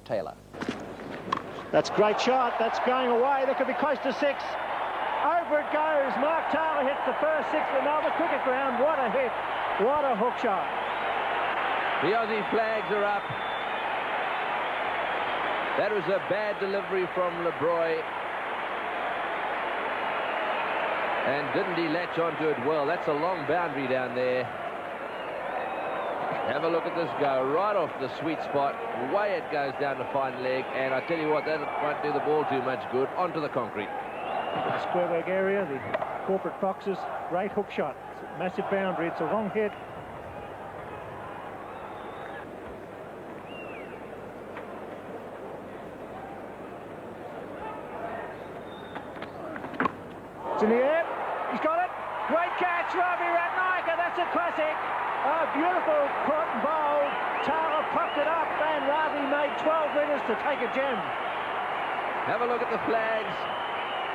Taylor. That's a great shot. That's going away. That could be close to 6. Over it goes. Mark Taylor hits the first 6 for Melbourne cricket ground. What a hit. What a hook shot. The Aussie flags are up. That was a bad delivery from LeBroy. And didn't he latch onto it well? That's a long boundary down there. Have a look at this go. Right off the sweet spot. Way it goes down the fine leg. And I tell you what, that won't do the ball too much good. Onto the concrete. The square leg area, the corporate foxes. Great hook shot. It's a massive boundary. It's a long hit. It's in the air. He's got it. Great catch, Ravi Ratnayaka. That's a classic. Oh, beautiful caught and bowled. Taylor popped it up, and Ravi made 12 metres to take a gem. Have a look at the flags.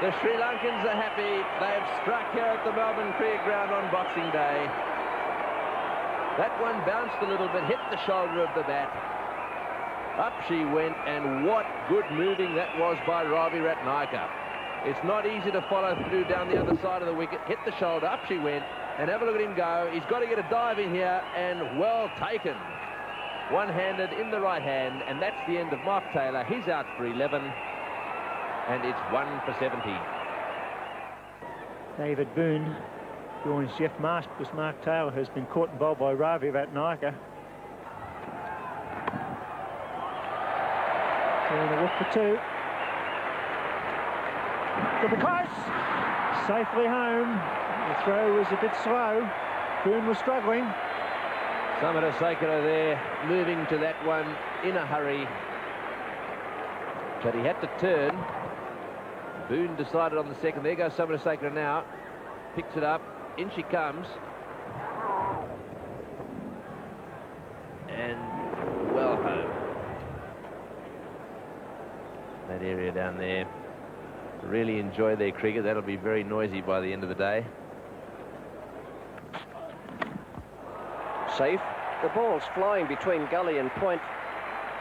The Sri Lankans are happy. They've struck here at the Melbourne Cricket Ground on Boxing Day. That one bounced a little bit, hit the shoulder of the bat. Up she went, and what good moving that was by Ravi Ratnayaka. It's not easy to follow through down the other side of the wicket. Hit the shoulder, up she went, and have a look at him go. He's got to get a dive in here, and well taken. One-handed in the right hand, and that's the end of Mark Taylor. He's out for 11, and it's 1 for 17. David Boone joins Jeff Marsh because Mark Taylor has been caught and bowled by Ravi Ratnayaka. Doing a walk for 2. Could be close. Safely home. The throw was a bit slow. Boone was struggling. Samatasakara there, moving to that one in a hurry. But he had to turn. Boone decided on the second. There goes Samatasakara now. Picks it up. In she comes. And well home. That area down there. Really enjoy their cricket. That'll be very noisy by the end of the day. Safe. The ball's flying between gully and point,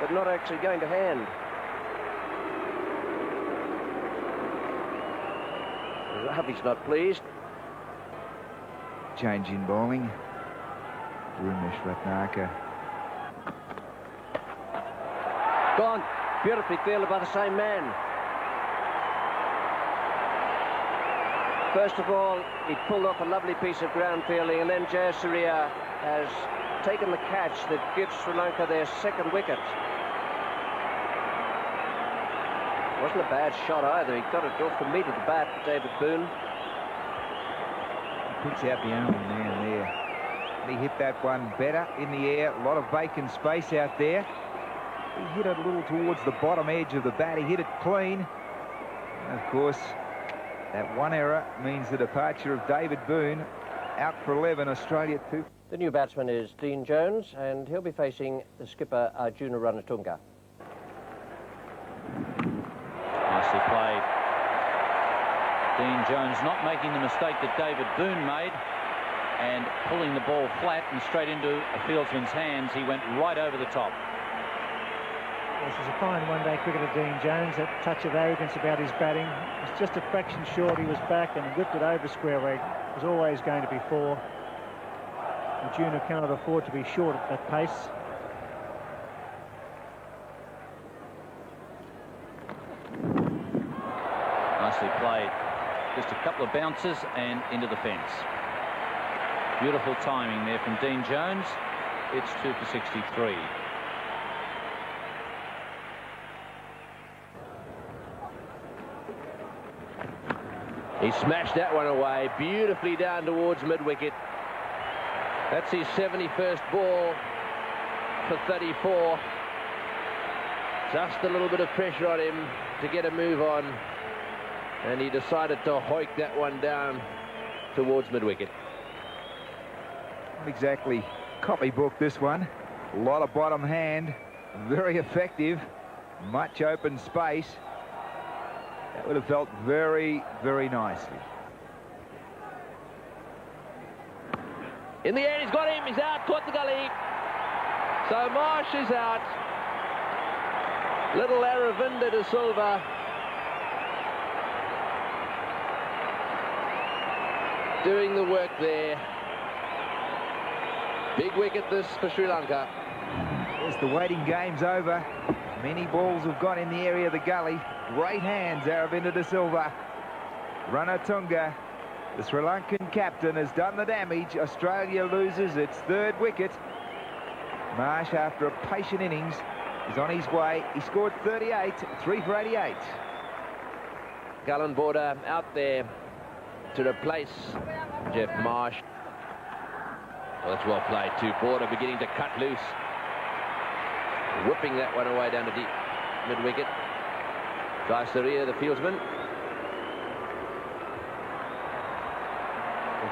but not actually going to hand. Ravi's not pleased. Change in bowling. Rumesh Ratnayaka. Gone. Beautifully fielded by the same man. First of all, he pulled off a lovely piece of ground fielding, and then Jayasuriya has taken the catch that gives Sri Lanka their second wicket. Wasn't a bad shot either. He got it off the meat of the bat, David Boone. He picks out the only man there. He hit that one better in the air. A lot of vacant space out there. He hit it a little towards the bottom edge of the bat. He hit it clean. And of course, that one error means the departure of David Boone. Out for 11, Australia 2. The new batsman is Dean Jones, and he'll be facing the skipper Arjuna Ranatunga. Nicely played. Dean Jones not making the mistake that David Boone made and pulling the ball flat and straight into a fieldsman's hands. He went right over the top. This is a fine one-day cricketer, Dean Jones. That touch of arrogance about his batting. It's just a fraction short. He was back and whipped it over square leg. It was always going to be 4. Arjuna cannot afford to be short at that pace. Nicely played. Just a couple of bounces and into the fence. Beautiful timing there from Dean Jones. It's 2 for 63. He smashed that one away beautifully down towards mid-wicket. That's his 71st ball for 34. Just a little bit of pressure on him to get a move on, and he decided to hoik that one down towards mid-wicket. Not exactly copybook, this one. A lot of bottom hand, very effective, much open space. That would have felt very, very nicely. In the end, he's got him. He's out. Caught the gully. So Marsh is out. Little Aravinda de Silva. Doing the work there. Big wicket this for Sri Lanka. Yes, the waiting game's over. Many balls have gone in the area of the gully. Great hands, Aravinda de Silva. Ranatunga, the Sri Lankan captain, has done the damage. Australia loses its third wicket. Marsh, after a patient innings, is on his way. He scored 38, 3 for 88. Gullen Border out there to replace Jeff Marsh. Well, that's well played too. Border beginning to cut loose. Whipping that one away down to deep mid-wicket. Daisaria, the fieldsman.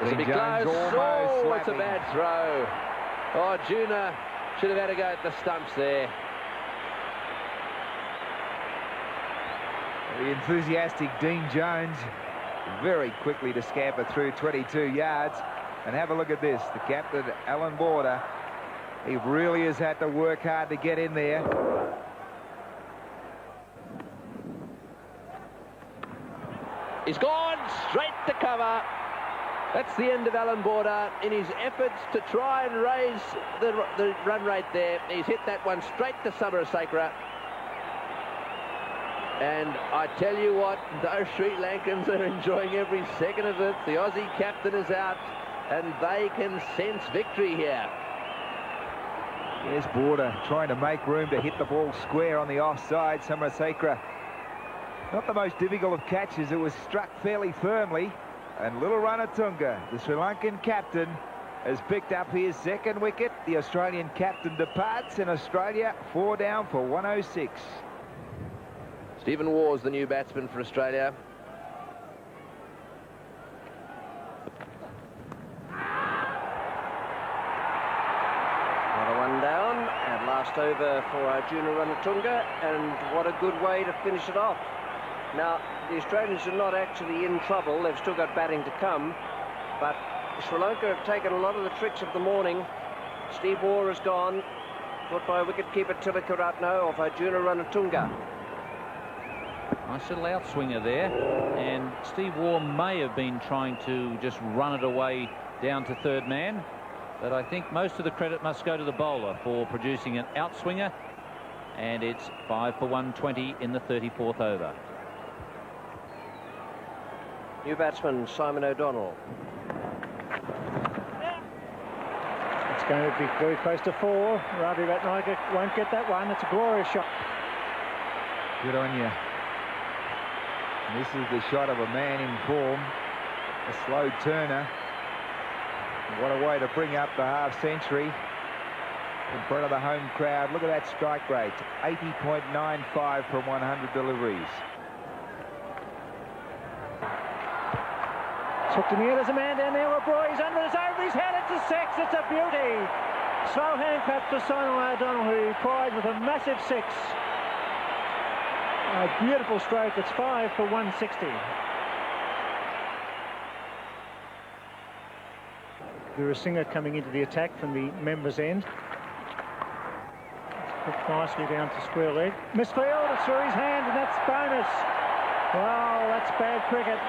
This will be close. Oh, it's a bad throw. Oh, Juna should have had a go at the stumps there. The enthusiastic Dean Jones very quickly to scamper through 22 yards. And have a look at this. The captain, Alan Border, he really has had to work hard to get in there. He's gone straight to cover. That's the end of Alan Border in his efforts to try and raise the run rate there. He's hit that one straight to Samarasakra. And I tell you what, those Sri Lankans are enjoying every second of it. The Aussie captain is out, and they can sense victory here. Yes, Border trying to make room to hit the ball square on the offside. Samarasakra, not the most difficult of catches. It was struck fairly firmly. And little Ranatunga, the Sri Lankan captain, has picked up his second wicket. The Australian captain departs, and Australia 4 down for 106. Stephen Waugh's the new batsman for Australia. Another one down, and last over for Arjuna Ranatunga, and what a good way to finish it off. Now, the Australians are not actually in trouble. They've still got batting to come, but Sri Lanka have taken a lot of the tricks of the morning. Steve Waugh has gone, caught by wicket-keeper Tilakaratne off Arjuna Ranatunga. Nice little outswinger there, and Steve Waugh may have been trying to just run it away down to third man, but I think most of the credit must go to the bowler for producing an outswinger, and it's 5 for 120 in the 34th over. New batsman Simon O'Donnell. It's going to be very close to 4. Ravi Ratnagar won't get that one. It's a glorious shot. Good on you. And this is the shot of a man in form, a slow turner. What a way to bring up the half-century in front of the home crowd. Look at that strike rate, 80.95 from 100 deliveries. Hooked in the air, there's a man down there. Roy, he's under, it's over his head, it's a 6, it's a beauty. Slow hand clap to Simon O'Donnell, who cried with a massive 6. A beautiful stroke, it's 5 for 160. Virasinger coming into the attack from the members' end. It's hooked nicely down to square leg. Misfield, it's through his hand, and that's bonus. Wow, that's bad cricket.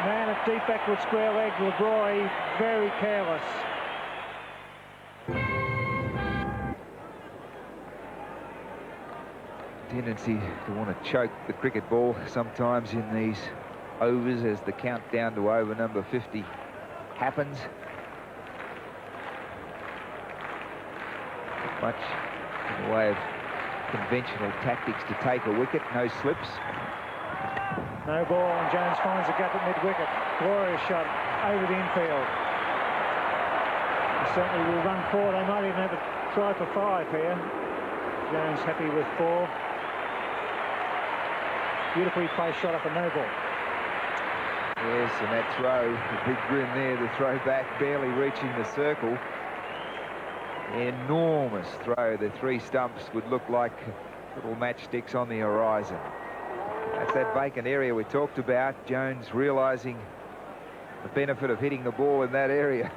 Man at deep backward square leg, LeBroy, very careless. Tendency to want to choke the cricket ball sometimes in these overs as the countdown to over number 50 happens. Not much in the way of conventional tactics to take a wicket, no slips. No ball, and Jones finds a gap at mid-wicket. Glorious shot over the infield. He certainly will run 4. They might even have a try for 5 here. Jones happy with 4. Beautifully placed shot up a no ball. Yes, and that throw, the big grin there, the throw back barely reaching the circle. Enormous throw. The 3 stumps would look like little matchsticks on the horizon. That's that vacant area we talked about. Jones realising the benefit of hitting the ball in that area.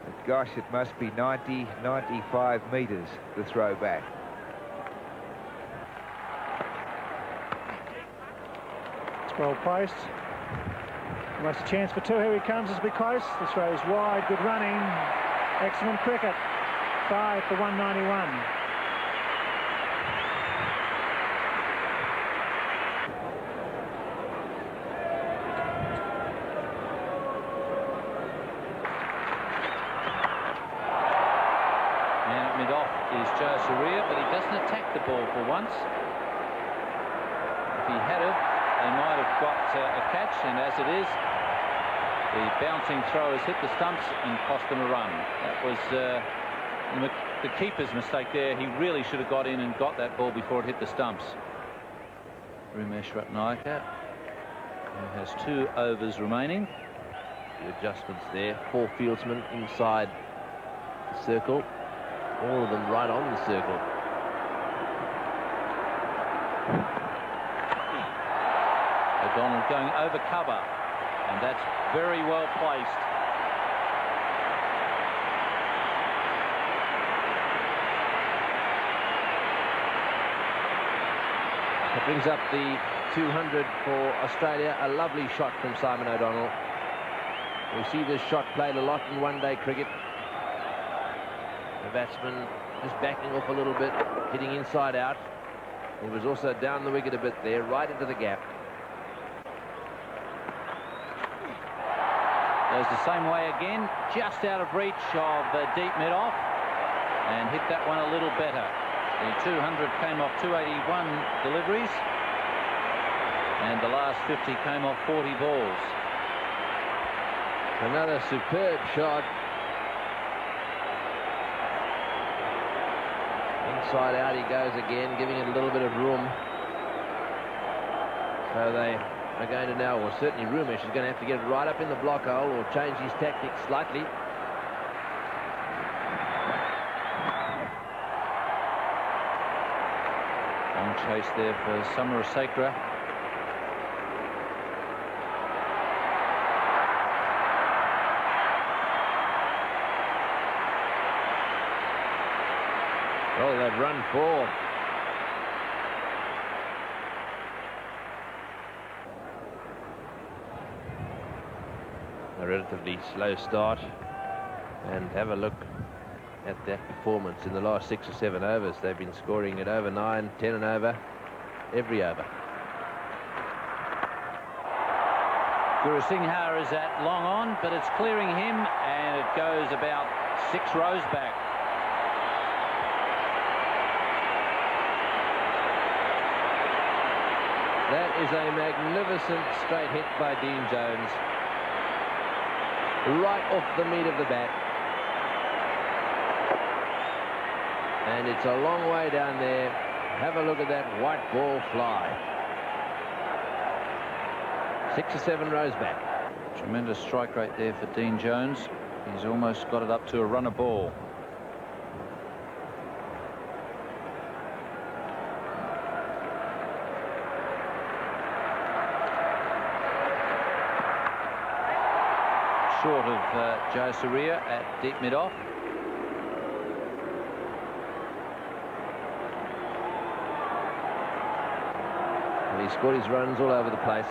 But gosh, it must be 90, 95 metres, the throw back. Goal post. Almost a chance for two. Here he comes as we close. The throw's wide. Good running. Excellent cricket. 5 for 191. And at mid-off is Joe Saria, but he doesn't attack the ball for once. If he had it, they might have got a catch, and as it is, the bouncing throw has hit the stumps and cost them a run. That was the keeper's mistake there. He really should have got in and got that ball before it hit the stumps. Ramesh Ratnayaka, who has 2 overs remaining. The adjustments there. 4 fieldsmen inside the circle. All of them right on the circle. O'Donnell going over cover, and that's very well placed. It brings up the 200 for Australia. A lovely shot from Simon O'Donnell. We see this shot played a lot in one-day cricket. The batsman just backing off a little bit, hitting inside out. He was also down the wicket a bit there, right into the gap. Goes the same way again, just out of reach of deep mid-off, and hit that one a little better. The 200 came off 281 deliveries, and the last 50 came off 40 balls. Another superb shot. Inside out he goes again, giving it a little bit of room. So they are going to now, or certainly Ramesh is going to have to get it right up in the block hole or change his tactics slightly. Long chase there for Samarasekera. Well, they've run 4. A relatively slow start, and have a look at that performance in the last 6 or 7 overs. They've been scoring at over 9, 10 and over every over. Guru Singha is at long on, but it's clearing him, and it goes about 6 rows back. That is a magnificent straight hit by Dean Jones. Right off the meat of the bat. And it's a long way down there. Have a look at that white ball fly. 6 or 7 rows back. Tremendous strike rate there for Dean Jones. He's almost got it up to a runner ball. Short of Joe Saria at deep mid-off. And he scored his runs all over the place.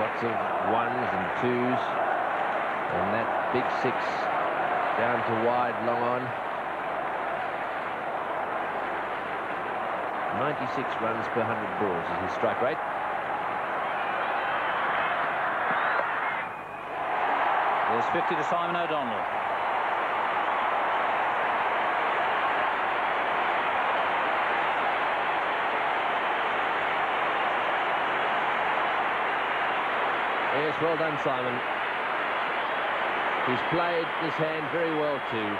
Lots of 1s and 2s. And that big 6 down to wide, long on. 96 runs per 100 balls is his strike rate. There's 50 to Simon O'Donnell. Yes, well done, Simon. He's played this hand very well too.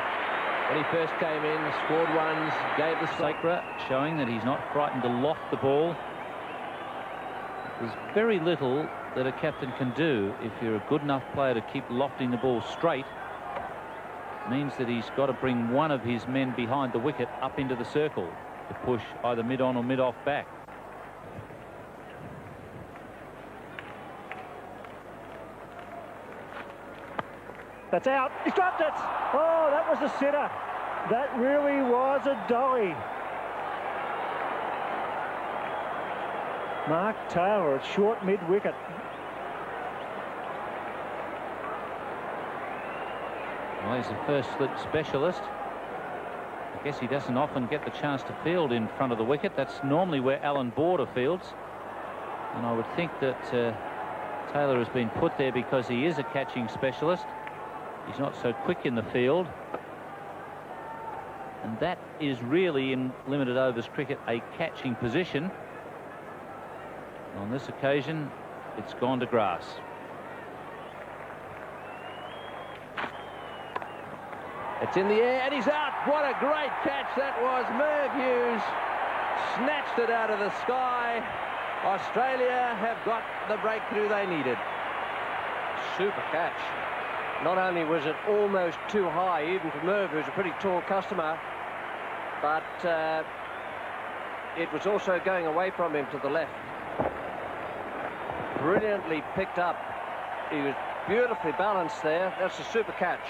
When he first came in, scored 1s, gave the Sakra showing that he's not frightened to loft the ball. There's very little that a captain can do if you're a good enough player to keep lofting the ball straight. It means that he's got to bring one of his men behind the wicket up into the circle to push either mid-on or mid-off back. That's out. He's dropped it. Oh, that was a sitter. That really was a dolly. Mark Taylor at short mid-wicket. Well, he's the first slip specialist. I guess he doesn't often get the chance to field in front of the wicket. That's normally where Alan Border fields. And I would think that Taylor has been put there because he is a catching specialist. He's not so quick in the field. And that is really, in limited overs cricket, a catching position. On this occasion, it's gone to grass. It's in the air and he's out. What a great catch that was. Merv Hughes snatched it out of the sky. Australia have got the breakthrough they needed. Super catch. Not only was it almost too high, even for Merv, who's a pretty tall customer, but it was also going away from him to the left. Brilliantly picked up. He was beautifully balanced there. That's a super catch.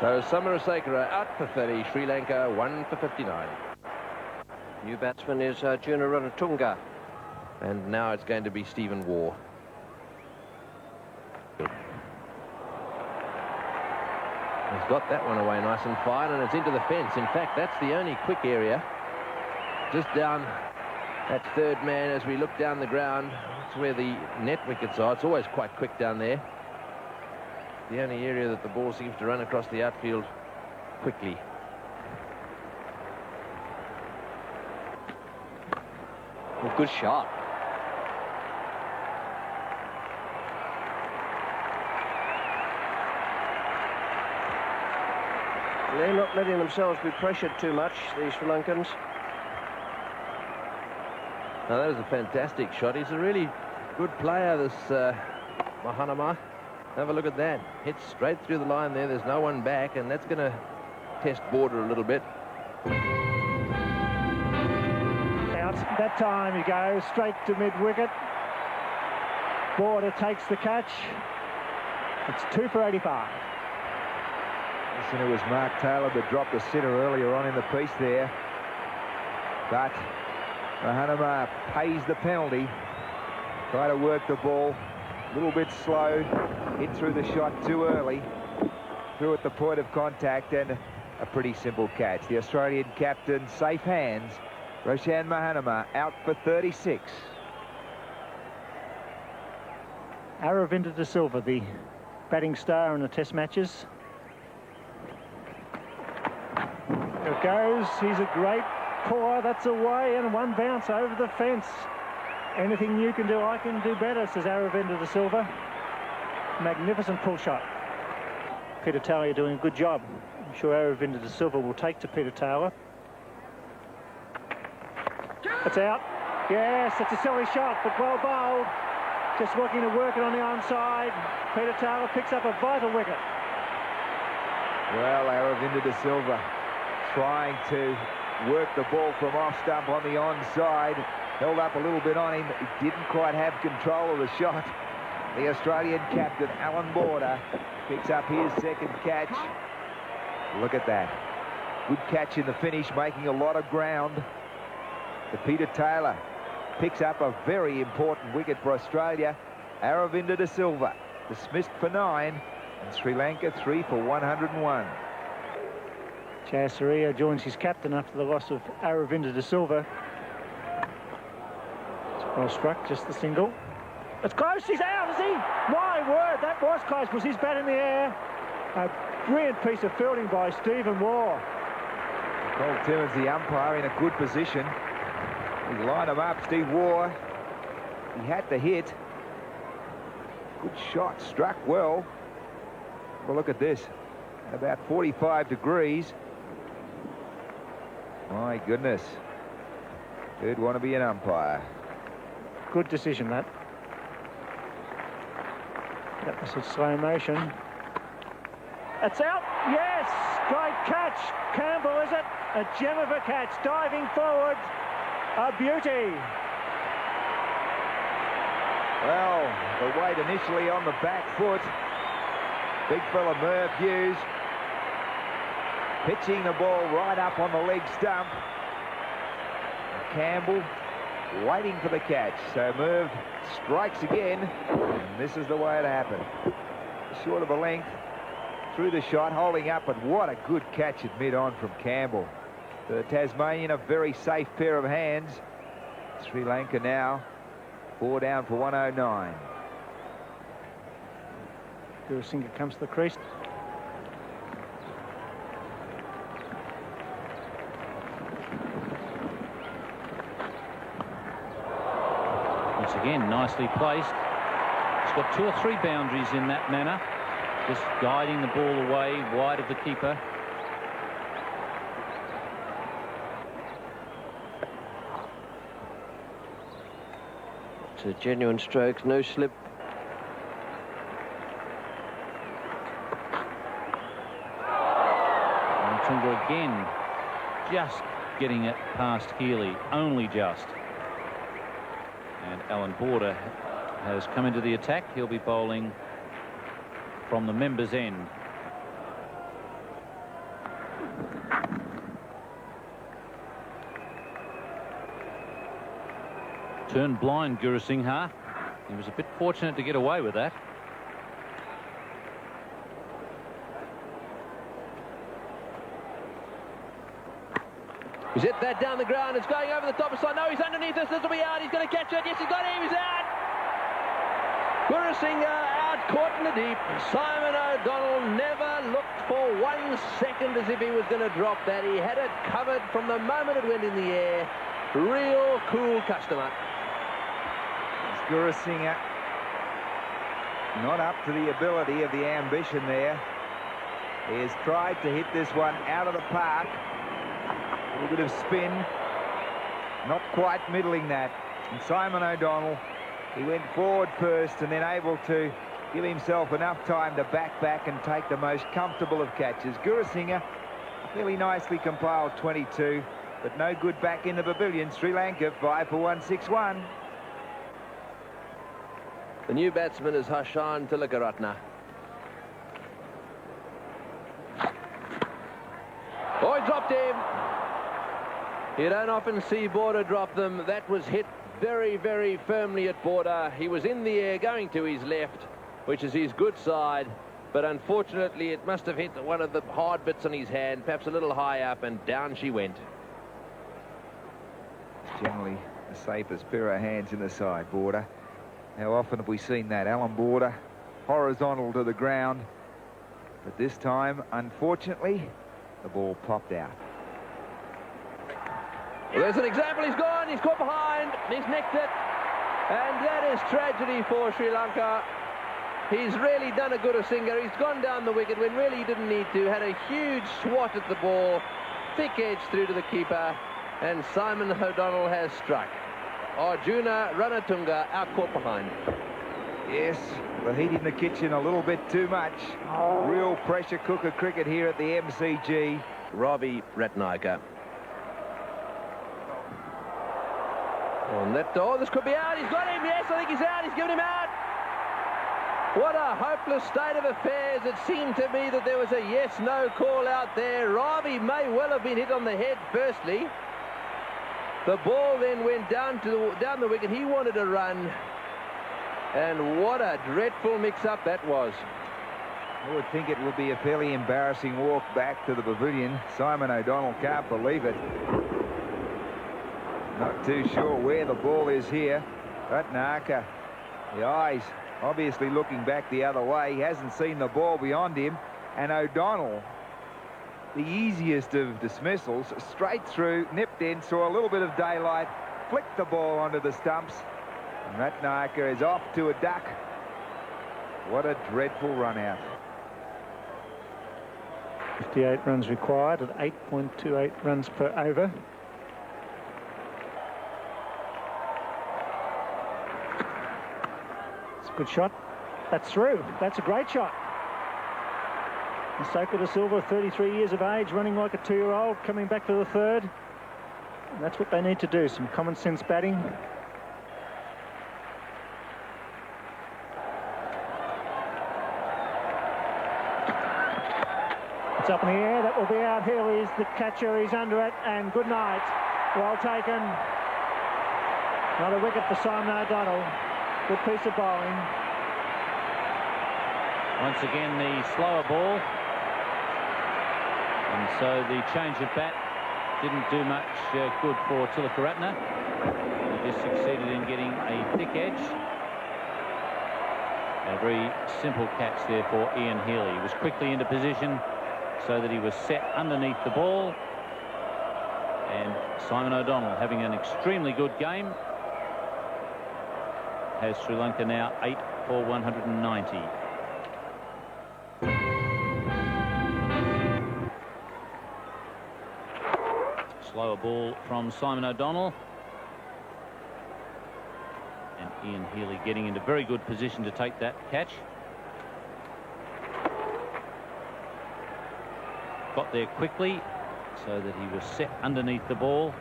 So Samarasekera out for 30, Sri Lanka 1 for 59. New batsman is Juna Ranatunga. And now it's going to be Stephen Waugh. He's got that one away nice and fine, and it's into the fence. In fact, that's the only quick area. Just down that third man as we look down the ground. That's where the net wickets are. It's always quite quick down there. The only area that the ball seems to run across the outfield quickly. Well, good shot. They're not letting themselves be pressured too much, these Sri Lankans. Now that is a fantastic shot. He's a really good player, this Mahanama. Have a look at that. Hits straight through the line there. There's no one back, and that's going to test Border a little bit. Out that time he goes straight to mid-wicket. Border takes the catch. It's 2 for 85. Listen, it was Mark Taylor that dropped the sitter earlier on in the piece there. But Mahanama pays the penalty. Try to work the ball. A little bit slow. Hit through the shot too early. Through at the point of contact, and a pretty simple catch. The Australian captain, safe hands. Roshan Mahanama out for 36. Aravinda de Silva, the batting star in the test matches. There it goes. He's a great caller. That's away, and one bounce over the fence. Anything you can do, I can do better, says Aravinda de Silva. Magnificent pull shot. Peter Taylor doing a good job. I'm sure Aravinda de Silva will take to Peter Taylor. It's out. Yes, it's a silly shot, but well bowled. Just looking to work it on the onside. Peter Taylor picks up a vital wicket. Well, Aravinda de Silva trying to work the ball from off stump on the onside. Held up a little bit on him. He didn't quite have control of the shot. The Australian captain, Alan Border, picks up his second catch. Look at that. Good catch in the finish, making a lot of ground. The Peter Taylor picks up a very important wicket for Australia. Aravinda de Silva dismissed for 9, and Sri Lanka 3 for 101. Jayasuriya joins his captain after the loss of Aravinda de Silva. It's well struck, just the single. It's close, he's out, is he? My word, that was close. Was his bat in the air? A brilliant piece of fielding by Stephen Waugh. Cole Timmins, the umpire, in a good position. He lined him up, Steve Waugh. He had the hit. Good shot, struck well. Well, look at this. At about 45 degrees. My goodness. Who'd want to be an umpire? Good decision, that. That was in slow motion. It's out. Yes, great catch. Campbell, is it? A gem of a catch, diving forward. A beauty. Well, the weight initially on the back foot. Big fella Merv Hughes pitching the ball right up on the leg stump. Campbell waiting for the catch. So Merv strikes again, and this is the way it happened. Short of a length through the shot, holding up, but what a good catch at mid-on from Campbell. The Tasmanian, a very safe pair of hands. Sri Lanka now 4 down for 109. Gurusingha comes to the crease. Once again, nicely placed. He's got 2 or 3 boundaries in that manner, just guiding the ball away wide of the keeper. It's a genuine stroke, no slip. Ranatunga again, just getting it past Healy, only just. And Alan Border has come into the attack. He'll be bowling from the members' end. Turned blind, Gurusingha. He was a bit fortunate to get away with that. He's hit that down the ground. It's going over the top of side. No, he's underneath this. This will be out. He's going to catch it. Yes, he's got him. He's out. Gurusingha out, caught in the deep. Simon O'Donnell never looked for 1 second as if he was going to drop that. He had it covered from the moment it went in the air. Real cool customer. Gurusingha not up to the ability of the ambition there. He has tried to hit this one out of the park. A little bit of spin, not quite middling that. And Simon O'Donnell, he went forward first and then able to give himself enough time to back and take the most comfortable of catches. Gurusingha, fairly nicely compiled 22, but no good back in the pavilion. Sri Lanka 5 for 161. The new batsman is Hashan Tilakaratne. Oh, he dropped him. You don't often see Border drop them. That was hit very, very firmly at Border. He was in the air going to his left, which is his good side, but unfortunately it must have hit one of the hard bits on his hand, perhaps a little high up, and down she went. Generally the safest pair of hands in the side, Border. How often have we seen that? Alan Border horizontal to the ground, but this time, unfortunately, the ball popped out. Well, there's an example. He's gone. He's caught behind. He's nicked it. And that is tragedy for Sri Lanka. He's really done a Gurusingha. He's gone down the wicket when really he didn't need to. Had a huge swat at the ball. Thick edge through to the keeper. And Simon O'Donnell has struck. Arjuna Ranatunga out caught behind. Yes, the heat in the kitchen a little bit too much. Real pressure cooker cricket here at the MCG. Ravi Ratnayaka. On that, oh, this could be out. He's got him. Yes, I think he's out. He's given him out. What a hopeless state of affairs. It seemed to me that there was a yes-no call out there. Ravi may well have been hit on the head firstly. The ball then went down the wicket. He wanted to run. And what a dreadful mix-up that was. I would think it would be a fairly embarrassing walk back to the pavilion. Simon O'Donnell can't believe it. Not too sure where the ball is here. Ratnayaka, the eyes obviously looking back the other way. He hasn't seen the ball beyond him. And O'Donnell, the easiest of dismissals, straight through, nipped in, saw a little bit of daylight, flicked the ball onto the stumps. And Ratnayaka is off to a duck. What a dreadful run out. 58 runs required at 8.28 runs per over. It's a good shot. That's through. That's a great shot. And Soko de Silva, 33 years of age, running like a 2-year-old, coming back for the third. And that's what they need to do, some common sense batting. It's up in the air. That will be out. Healy's the catcher. He's under it. And good night. Well taken. Another wicket for Simon O'Donnell. Good piece of bowling. Once again, the slower ball. And so the change of bat didn't do much good for Tilakaratne. He just succeeded in getting a thick edge. A very simple catch there for Ian Healy. He was quickly into position so that he was set underneath the ball. And Simon O'Donnell, having an extremely good game, has Sri Lanka now 8 for 190. Slower ball from Simon O'Donnell. And Ian Healy getting into very good position to take that catch. Got there quickly so that he was set underneath the ball.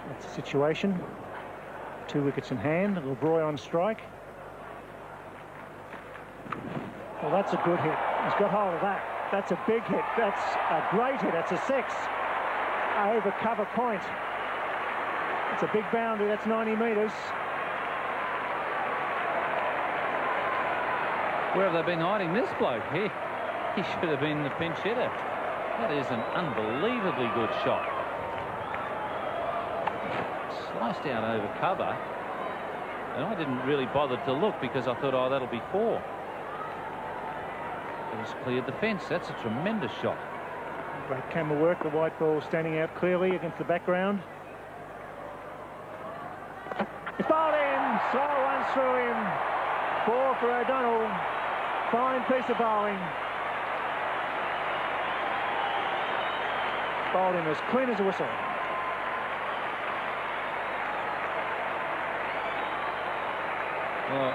That's the situation. 2 wickets in hand. LeBroy on strike. Well, that's a good hit. He's got hold of that. That's a big hit. That's a great hit. That's a 6 over cover point. It's a big boundary. That's 90 metres. Where have they been hiding this bloke? He should have been the pinch hitter. That is an unbelievably good shot. Sliced out over cover. And I didn't really bother to look because I thought, oh, that'll be 4. It was cleared the fence. That's a tremendous shot. Great camera work. The white ball standing out clearly against the background. It's bowled in. Slow one through him. 4 for O'Donnell. Fine piece of bowling. Bowled in as clean as a whistle. Well,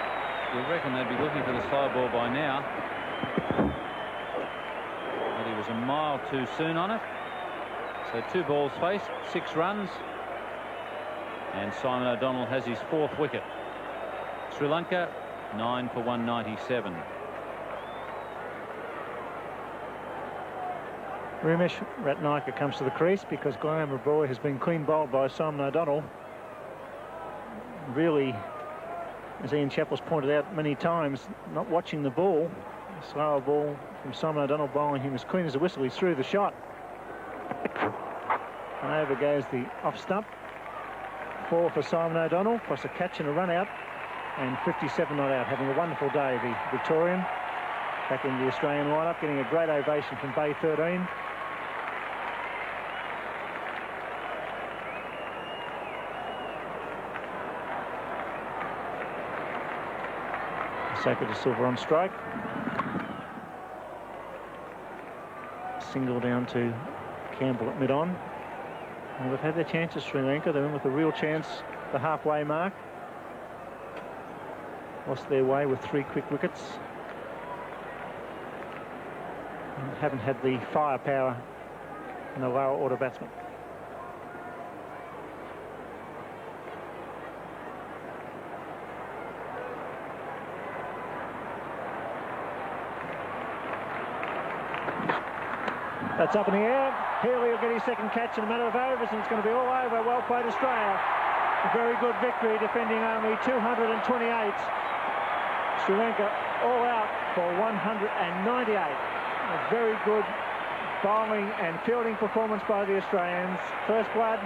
you reckon they'd be looking for the slow ball by now. But he was a mile too soon on it. So 2 balls faced, 6 runs. And Simon O'Donnell has his 4th wicket. Sri Lanka 9 for 197. Ramesh Ratnayaka comes to the crease because Graham LeBroy has been clean bowled by Simon O'Donnell. Really, as Ian Chappell's pointed out many times, not watching the ball. A slower ball from Simon O'Donnell bowling him as clean as a whistle. He's through the shot. And over goes the off stump. 4 for Simon O'Donnell, plus a catch and a run out, and 57 not out. Having a wonderful day, the Victorian. Back in the Australian lineup, getting a great ovation from Bay 13. Sacred to Silver on strike. Single down to Campbell at mid-on. And they've had their chances, Sri Lanka. They're in with a real chance, the halfway mark. Lost their way with 3 quick wickets. And haven't had the firepower in the lower order batsmen. That's up in the air. Healy will get his 2nd catch in a matter of overs, and it's going to be all over. Well played, Australia. A very good victory, defending only 228. Sri Lanka all out for 198. A very good bowling and fielding performance by the Australians. First blood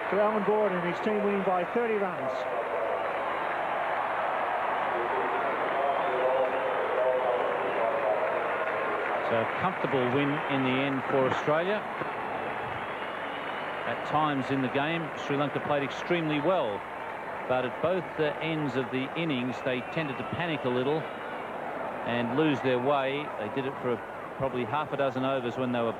to Alan Gordon and his team winning by 30 runs. A comfortable win in the end for Australia. At times in the game, Sri Lanka played extremely well, but at both ends of the innings they tended to panic a little and lose their way. They did it for probably half a dozen overs when they were